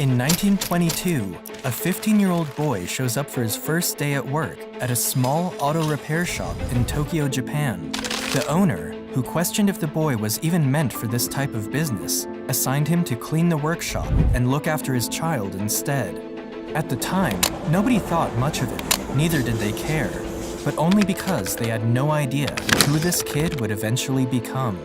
In 1922, a 15-year-old boy shows up for his first day at work at a small auto repair shop in Tokyo, Japan. The owner, who questioned if the boy was even meant for this type of business, assigned him to clean the workshop and look after his child instead. At the time, nobody thought much of it, neither did they care, but only because they had no idea who this kid would eventually become.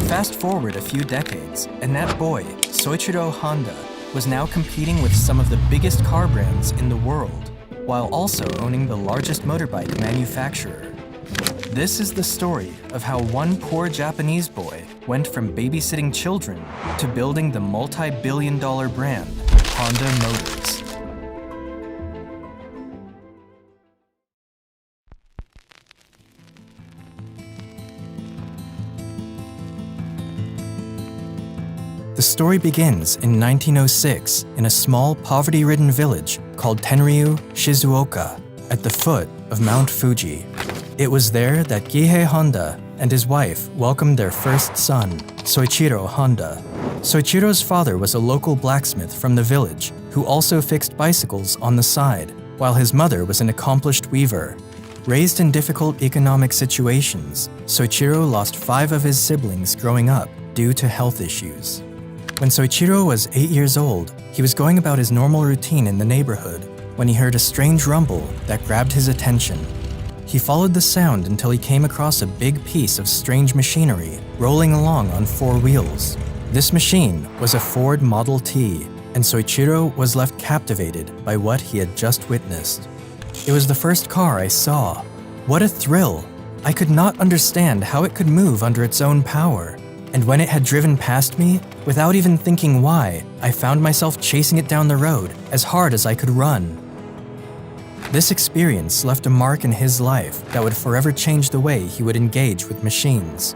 Fast forward a few decades, and that boy, Soichiro Honda, was now competing with some of the biggest car brands in the world, while also owning the largest motorbike manufacturer. This is the story of how one poor Japanese boy went from babysitting children to building the multi-billion-dollar brand Honda Motors. The story begins in 1906 in a small poverty-ridden village called Tenryu, Shizuoka, at the foot of Mount Fuji. It was there that Gihei Honda and his wife welcomed their first son, Soichiro Honda. Soichiro's father was a local blacksmith from the village who also fixed bicycles on the side, while his mother was an accomplished weaver. Raised in difficult economic situations, Soichiro lost 5 of his siblings growing up due to health issues. When Soichiro was 8 years old, he was going about his normal routine in the neighborhood when he heard a strange rumble that grabbed his attention. He followed the sound until he came across a big piece of strange machinery rolling along on 4 wheels. This machine was a Ford Model T, and Soichiro was left captivated by what he had just witnessed. It was the first car I saw. What a thrill! I could not understand how it could move under its own power. And when it had driven past me, without even thinking why, I found myself chasing it down the road as hard as I could run. This experience left a mark in his life that would forever change the way he would engage with machines.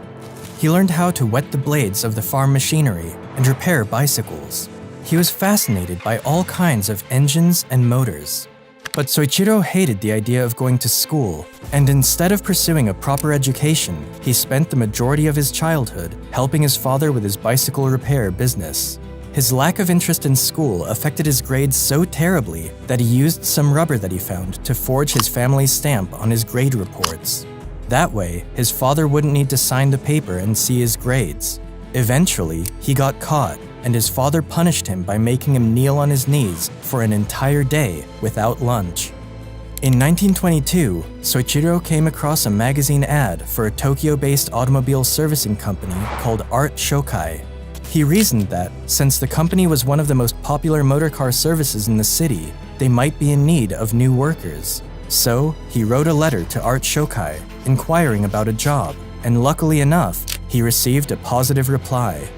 He learned how to wet the blades of the farm machinery and repair bicycles. He was fascinated by all kinds of engines and motors. But Soichiro hated the idea of going to school, and instead of pursuing a proper education, he spent the majority of his childhood helping his father with his bicycle repair business. His lack of interest in school affected his grades so terribly that he used some rubber that he found to forge his family's stamp on his grade reports. That way, his father wouldn't need to sign the paper and see his grades. Eventually, he got caught, and his father punished him by making him kneel on his knees for an entire day without lunch. In 1922, Soichiro came across a magazine ad for a Tokyo-based automobile servicing company called Art Shokai. He reasoned that, since the company was one of the most popular motorcar services in the city, they might be in need of new workers. So, he wrote a letter to Art Shokai, inquiring about a job, and luckily enough, he received a positive reply.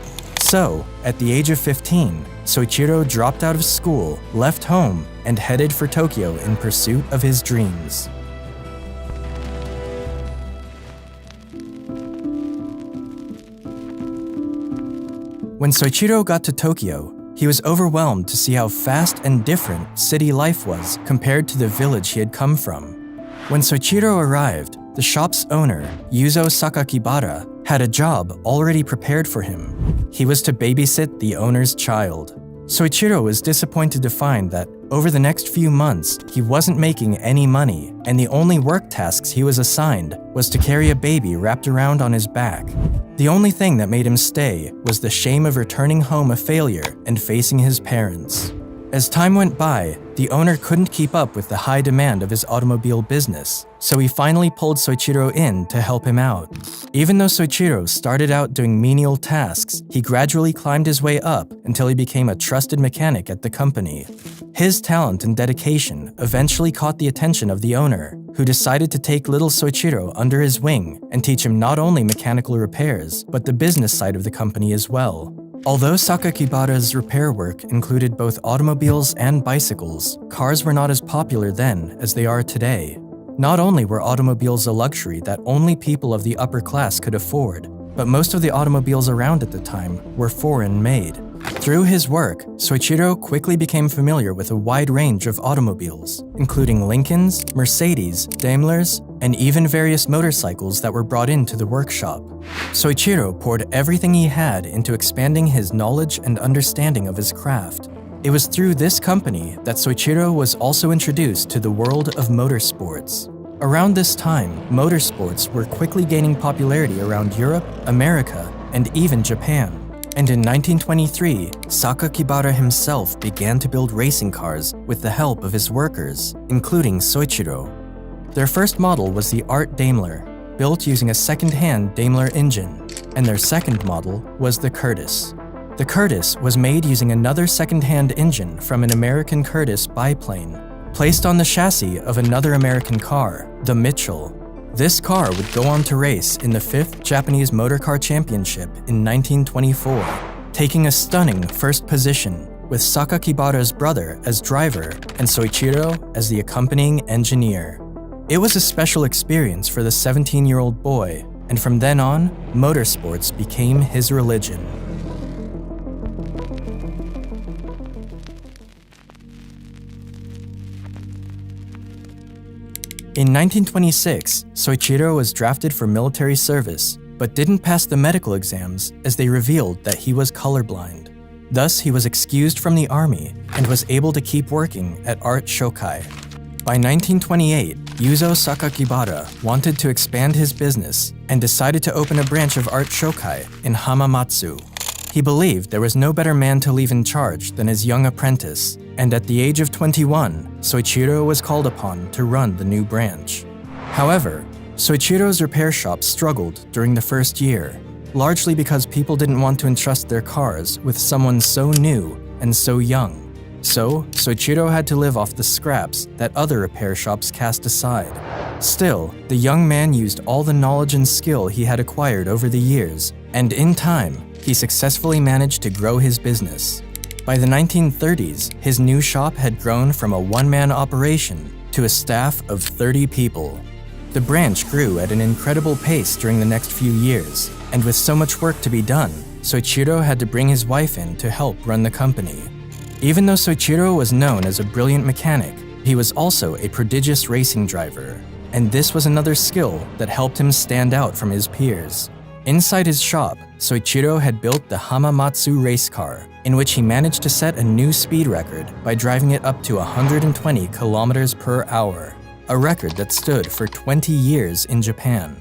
So, at the age of 15, Soichiro dropped out of school, left home, and headed for Tokyo in pursuit of his dreams. When Soichiro got to Tokyo, he was overwhelmed to see how fast and different city life was compared to the village he had come from. When Soichiro arrived, the shop's owner, Yuzo Sakakibara, had a job already prepared for him. He was to babysit the owner's child. Soichiro was disappointed to find that over the next few months, he wasn't making any money, and the only work tasks he was assigned was to carry a baby wrapped around on his back. The only thing that made him stay was the shame of returning home a failure and facing his parents. As time went by, the owner couldn't keep up with the high demand of his automobile business, so he finally pulled Soichiro in to help him out. Even though Soichiro started out doing menial tasks, he gradually climbed his way up until he became a trusted mechanic at the company. His talent and dedication eventually caught the attention of the owner, who decided to take little Soichiro under his wing and teach him not only mechanical repairs, but the business side of the company as well. Although Sakakibara's repair work included both automobiles and bicycles, cars were not as popular then as they are today. Not only were automobiles a luxury that only people of the upper class could afford, but most of the automobiles around at the time were foreign-made. Through his work, Soichiro quickly became familiar with a wide range of automobiles, including Lincolns, Mercedes, Daimlers, and even various motorcycles that were brought into the workshop. Soichiro poured everything he had into expanding his knowledge and understanding of his craft. It was through this company that Soichiro was also introduced to the world of motorsports. Around this time, motorsports were quickly gaining popularity around Europe, America, and even Japan. And in 1923, Sakakibara himself began to build racing cars with the help of his workers, including Soichiro. Their first model was the Art Daimler, built using a second-hand Daimler engine, and their second model was the Curtiss. The Curtiss was made using another second-hand engine from an American Curtiss biplane, placed on the chassis of another American car, the Mitchell. This car would go on to race in the 5th Japanese Motor Car Championship in 1924, taking a stunning first position, with Sakakibara's brother as driver and Soichiro as the accompanying engineer. It was a special experience for the 17-year-old boy, and from then on, motorsports became his religion. In 1926, Soichiro was drafted for military service, but didn't pass the medical exams as they revealed that he was colorblind. Thus, he was excused from the army and was able to keep working at Art Shokai. By 1928, Yuzo Sakakibara wanted to expand his business and decided to open a branch of Art Shokai in Hamamatsu. He believed there was no better man to leave in charge than his young apprentice, and at the age of 21, Soichiro was called upon to run the new branch. However, Soichiro's repair shop struggled during the first year, largely because people didn't want to entrust their cars with someone so new and so young. So, Soichiro had to live off the scraps that other repair shops cast aside. Still, the young man used all the knowledge and skill he had acquired over the years, and in time, he successfully managed to grow his business. By the 1930s, his new shop had grown from a one-man operation to a staff of 30 people. The branch grew at an incredible pace during the next few years, and with so much work to be done, Soichiro had to bring his wife in to help run the company. Even though Soichiro was known as a brilliant mechanic, he was also a prodigious racing driver, and this was another skill that helped him stand out from his peers. Inside his shop, Soichiro had built the Hamamatsu race car, in which he managed to set a new speed record by driving it up to 120 kilometers per hour, a record that stood for 20 years in Japan.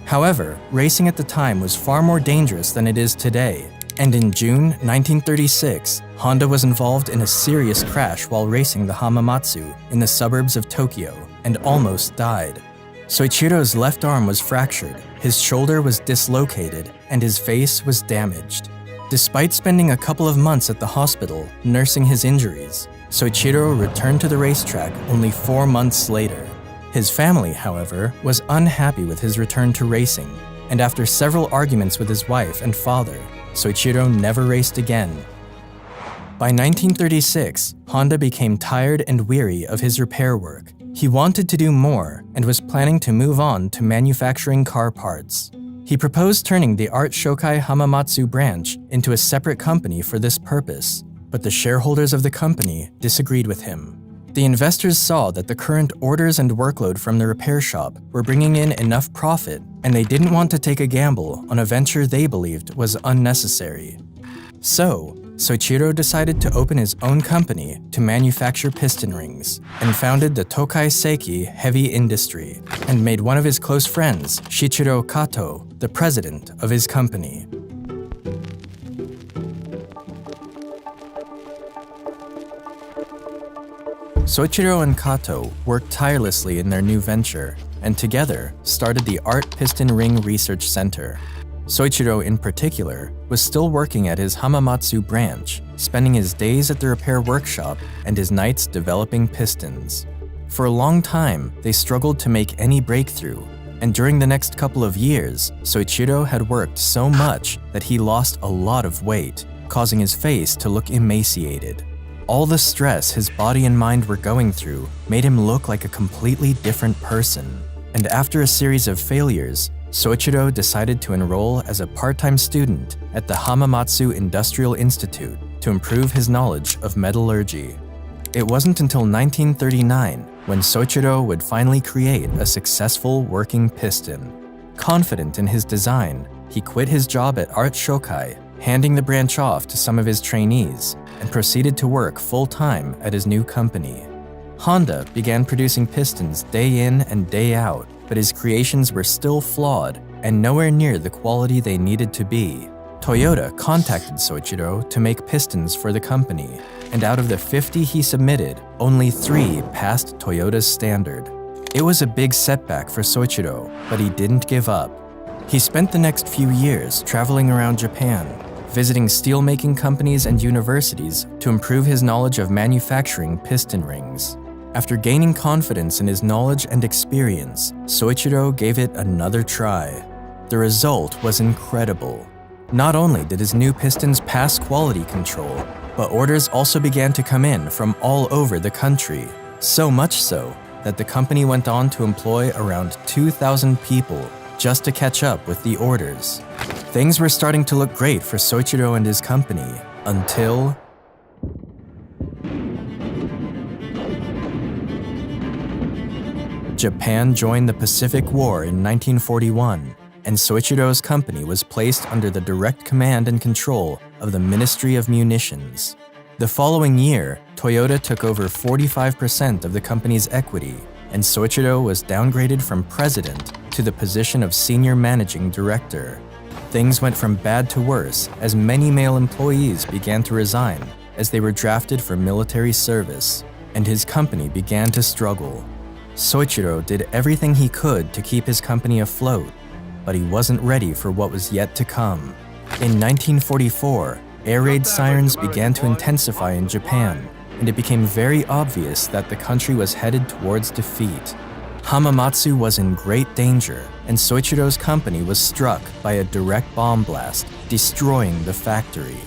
However, racing at the time was far more dangerous than it is today, and in June 1936, Honda was involved in a serious crash while racing the Hamamatsu in the suburbs of Tokyo and almost died. Soichiro's left arm was fractured, his shoulder was dislocated, and his face was damaged. Despite spending a couple of months at the hospital nursing his injuries, Soichiro returned to the racetrack only 4 months later. His family, however, was unhappy with his return to racing, and after several arguments with his wife and father, Soichiro never raced again. By 1936, Honda became tired and weary of his repair work. He wanted to do more and was planning to move on to manufacturing car parts. He proposed turning the Art Shokai Hamamatsu branch into a separate company for this purpose, but the shareholders of the company disagreed with him. The investors saw that the current orders and workload from the repair shop were bringing in enough profit, and they didn't want to take a gamble on a venture they believed was unnecessary. So, Soichiro decided to open his own company to manufacture piston rings, and founded the Tokai Seiki Heavy Industry, and made one of his close friends, Shichiro Kato, the president of his company. Soichiro and Kato worked tirelessly in their new venture, and together started the Art Piston Ring Research Center. Soichiro, in particular, was still working at his Hamamatsu branch, spending his days at the repair workshop and his nights developing pistons. For a long time, they struggled to make any breakthrough, and during the next couple of years, Soichiro had worked so much that he lost a lot of weight, causing his face to look emaciated. All the stress his body and mind were going through made him look like a completely different person, and after a series of failures, Soichiro decided to enroll as a part-time student at the Hamamatsu Industrial Institute to improve his knowledge of metallurgy. It wasn't until 1939 when Soichiro would finally create a successful working piston. Confident in his design, he quit his job at Art Shokai, handing the branch off to some of his trainees, and proceeded to work full-time at his new company. Honda began producing pistons day in and day out, but his creations were still flawed and nowhere near the quality they needed to be. Toyota contacted Soichiro to make pistons for the company, and out of the 50 he submitted, only 3 passed Toyota's standard. It was a big setback for Soichiro, but he didn't give up. He spent the next few years traveling around Japan, visiting steelmaking companies and universities to improve his knowledge of manufacturing piston rings. After gaining confidence in his knowledge and experience, Soichiro gave it another try. The result was incredible. Not only did his new pistons pass quality control, but orders also began to come in from all over the country, so much so that the company went on to employ around 2,000 people just to catch up with the orders. Things were starting to look great for Soichiro and his company, until Japan joined the Pacific War in 1941, and Soichiro's company was placed under the direct command and control of the Ministry of Munitions. The following year, Toyota took over 45% of the company's equity, and Soichiro was downgraded from president to the position of senior managing director. Things went from bad to worse as many male employees began to resign as they were drafted for military service, and his company began to struggle. Soichiro did everything he could to keep his company afloat, but he wasn't ready for what was yet to come. In 1944, air raid sirens began to intensify in Japan, and it became very obvious that the country was headed towards defeat. Hamamatsu was in great danger, and Soichiro's company was struck by a direct bomb blast, destroying the factory.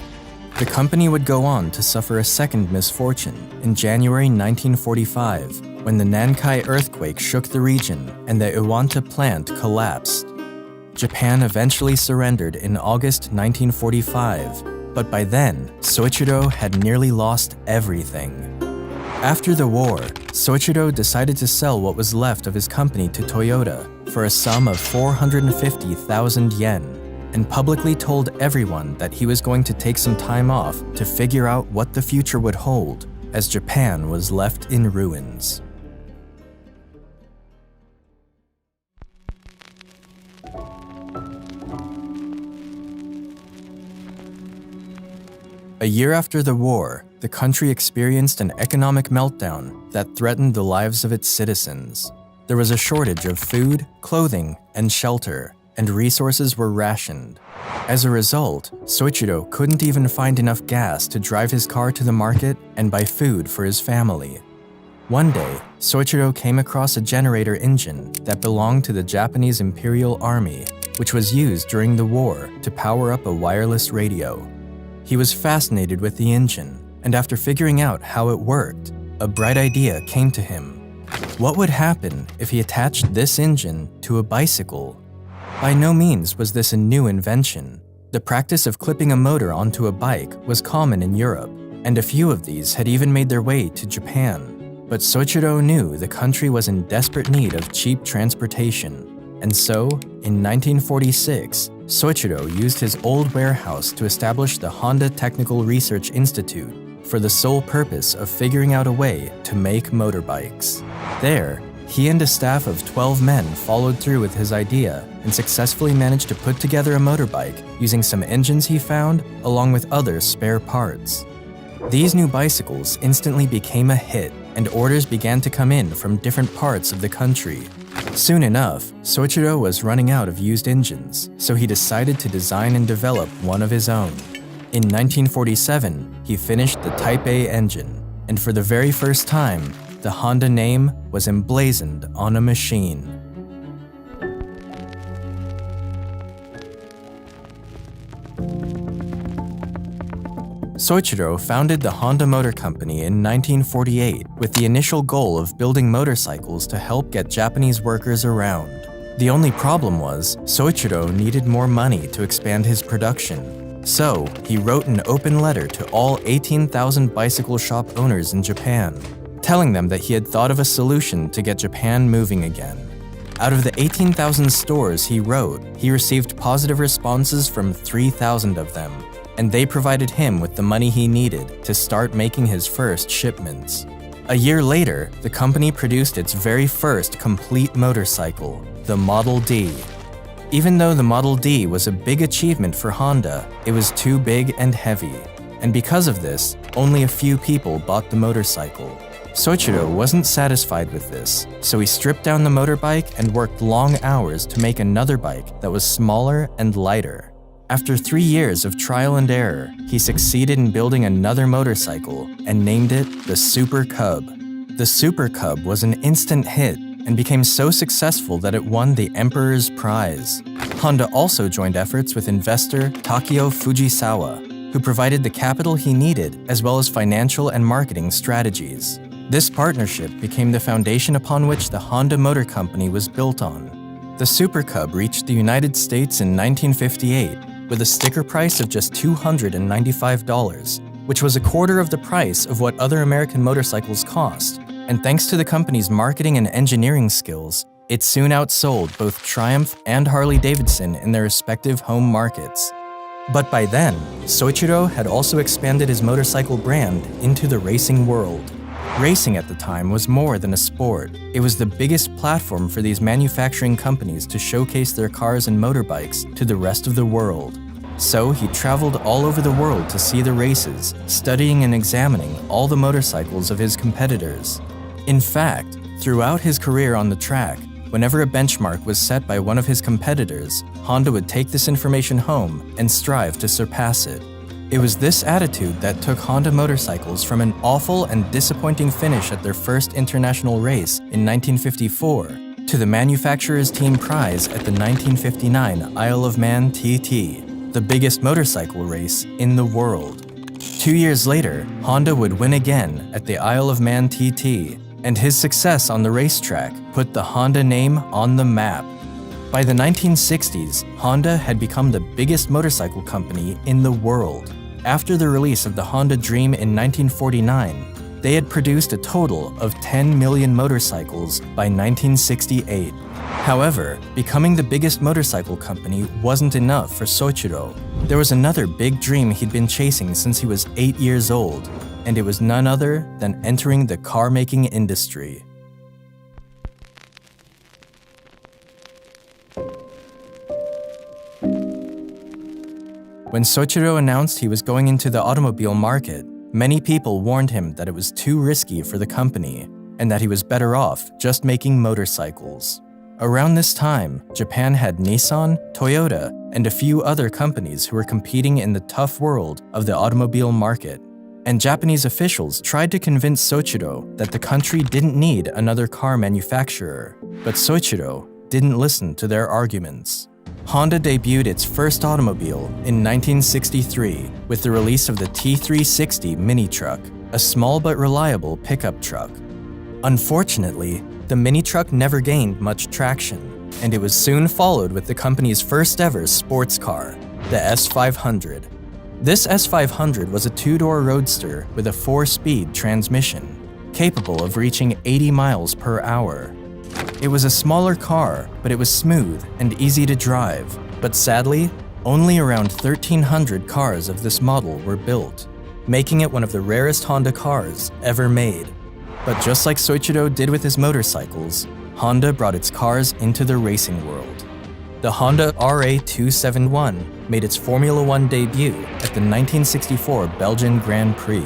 The company would go on to suffer a second misfortune in January 1945, when the Nankai earthquake shook the region and the Iwanta plant collapsed. Japan eventually surrendered in August 1945, but by then, Soichiro had nearly lost everything. After the war, Soichiro decided to sell what was left of his company to Toyota for a sum of 450,000 yen, and publicly told everyone that he was going to take some time off to figure out what the future would hold, as Japan was left in ruins. A year after the war, the country experienced an economic meltdown that threatened the lives of its citizens. There was a shortage of food, clothing, and shelter, and resources were rationed. As a result, Soichiro couldn't even find enough gas to drive his car to the market and buy food for his family. One day, Soichiro came across a generator engine that belonged to the Japanese Imperial Army, which was used during the war to power up a wireless radio. He was fascinated with the engine, and after figuring out how it worked, a bright idea came to him. What would happen if he attached this engine to a bicycle? By no means was this a new invention. The practice of clipping a motor onto a bike was common in Europe, and a few of these had even made their way to Japan. But Soichiro knew the country was in desperate need of cheap transportation. And so, in 1946, Soichiro used his old warehouse to establish the Honda Technical Research Institute for the sole purpose of figuring out a way to make motorbikes. There, he and a staff of 12 men followed through with his idea and successfully managed to put together a motorbike using some engines he found along with other spare parts. These new bicycles instantly became a hit, and orders began to come in from different parts of the country. Soon enough, Soichiro was running out of used engines, so he decided to design and develop one of his own. In 1947, he finished the Type A engine, and for the very first time, the Honda name was emblazoned on a machine. Soichiro founded the Honda Motor Company in 1948 with the initial goal of building motorcycles to help get Japanese workers around. The only problem was, Soichiro needed more money to expand his production. So, he wrote an open letter to all 18,000 bicycle shop owners in Japan, telling them that he had thought of a solution to get Japan moving again. Out of the 18,000 stores he wrote, he received positive responses from 3,000 of them, and they provided him with the money he needed to start making his first shipments. A year later, the company produced its very first complete motorcycle, the Model D. Even though the Model D was a big achievement for Honda, it was too big and heavy. And because of this, only a few people bought the motorcycle. Soichiro wasn't satisfied with this, so he stripped down the motorbike and worked long hours to make another bike that was smaller and lighter. After 3 years of trial and error, he succeeded in building another motorcycle and named it the Super Cub. The Super Cub was an instant hit and became so successful that it won the Emperor's Prize. Honda also joined efforts with investor Takeo Fujisawa, who provided the capital he needed as well as financial and marketing strategies. This partnership became the foundation upon which the Honda Motor Company was built on. The Super Cub reached the United States in 1958 with a sticker price of just $295, which was a quarter of the price of what other American motorcycles cost. And thanks to the company's marketing and engineering skills, it soon outsold both Triumph and Harley-Davidson in their respective home markets. But by then, Soichiro had also expanded his motorcycle brand into the racing world. Racing at the time was more than a sport. It was the biggest platform for these manufacturing companies to showcase their cars and motorbikes to the rest of the world. So he traveled all over the world to see the races, studying and examining all the motorcycles of his competitors. In fact, throughout his career on the track, whenever a benchmark was set by one of his competitors, Honda would take this information home and strive to surpass it. It was this attitude that took Honda motorcycles from an awful and disappointing finish at their first international race in 1954 to the manufacturer's team prize at the 1959 Isle of Man TT, the biggest motorcycle race in the world. 2 years later, Honda would win again at the Isle of Man TT, and his success on the racetrack put the Honda name on the map. By the 1960s, Honda had become the biggest motorcycle company in the world. After the release of the Honda Dream in 1949, they had produced a total of 10 million motorcycles by 1968. However, becoming the biggest motorcycle company wasn't enough for Soichiro. There was another big dream he'd been chasing since he was 8 years old, and it was none other than entering the car-making industry. When Soichiro announced he was going into the automobile market, many people warned him that it was too risky for the company and that he was better off just making motorcycles. Around this time, Japan had Nissan, Toyota, and a few other companies who were competing in the tough world of the automobile market. And Japanese officials tried to convince Soichiro that the country didn't need another car manufacturer, but Soichiro didn't listen to their arguments. Honda debuted its first automobile in 1963 with the release of the T360 mini truck, a small but reliable pickup truck. Unfortunately, the mini truck never gained much traction, and it was soon followed with the company's first ever sports car, the S500. This S500 was a two-door roadster with a 4-speed transmission, capable of reaching 80 miles per hour. It was a smaller car, but it was smooth and easy to drive. But sadly, only around 1,300 cars of this model were built, making it one of the rarest Honda cars ever made. But just like Soichiro did with his motorcycles, Honda brought its cars into the racing world. The Honda RA271 made its Formula One debut at the 1964 Belgian Grand Prix.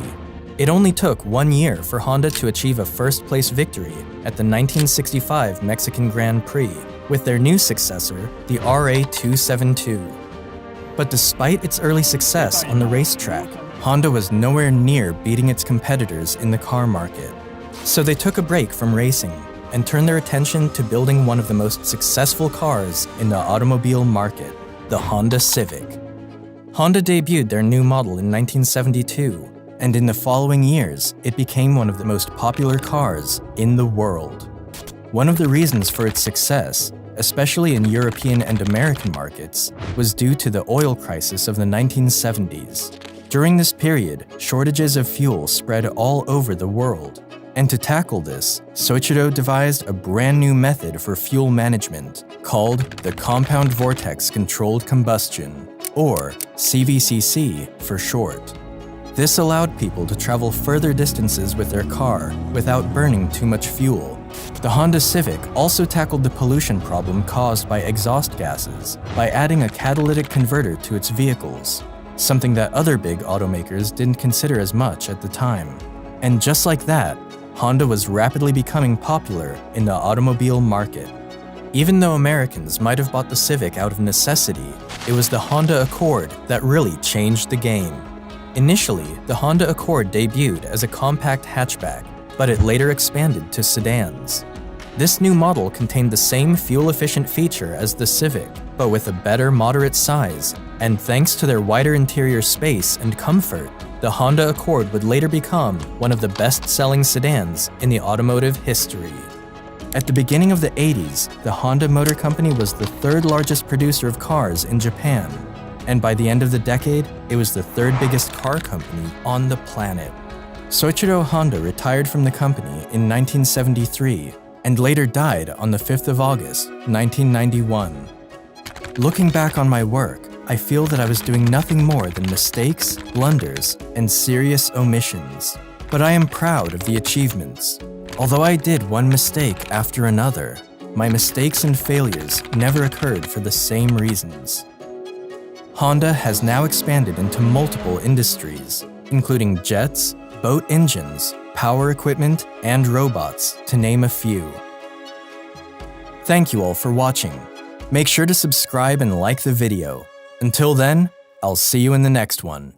It only took 1 year for Honda to achieve a first-place victory at the 1965 Mexican Grand Prix with their new successor, the RA272. But despite its early success on the racetrack, Honda was nowhere near beating its competitors in the car market. So they took a break from racing and turned their attention to building one of the most successful cars in the automobile market, the Honda Civic. Honda debuted their new model in 1972, and in the following years, it became one of the most popular cars in the world. One of the reasons for its success, especially in European and American markets, was due to the oil crisis of the 1970s. During this period, shortages of fuel spread all over the world. And to tackle this, Soichiro devised a brand new method for fuel management called the compound vortex controlled combustion. or CVCC for short. This allowed people to travel further distances with their car without burning too much fuel. The Honda Civic also tackled the pollution problem caused by exhaust gases by adding a catalytic converter to its vehicles, something that other big automakers didn't consider as much at the time. And just like that, Honda was rapidly becoming popular in the automobile market. Even though Americans might have bought the Civic out of necessity, it was the Honda Accord that really changed the game. Initially, the Honda Accord debuted as a compact hatchback, but it later expanded to sedans. This new model contained the same fuel-efficient feature as the Civic, but with a better moderate size, and thanks to their wider interior space and comfort, the Honda Accord would later become one of the best-selling sedans in the automotive history. At the beginning of the 80s, the Honda Motor Company was the third largest producer of cars in Japan, and by the end of the decade, it was the third biggest car company on the planet. Soichiro Honda retired from the company in 1973 and later died on the 5th of August, 1991. Looking back on my work, I feel that I was doing nothing more than mistakes, blunders, and serious omissions. But I am proud of the achievements. Although I did one mistake after another, my mistakes and failures never occurred for the same reasons. Honda has now expanded into multiple industries, including jets, boat engines, power equipment, and robots, to name a few. Thank you all for watching. Make sure to subscribe and like the video. Until then, I'll see you in the next one.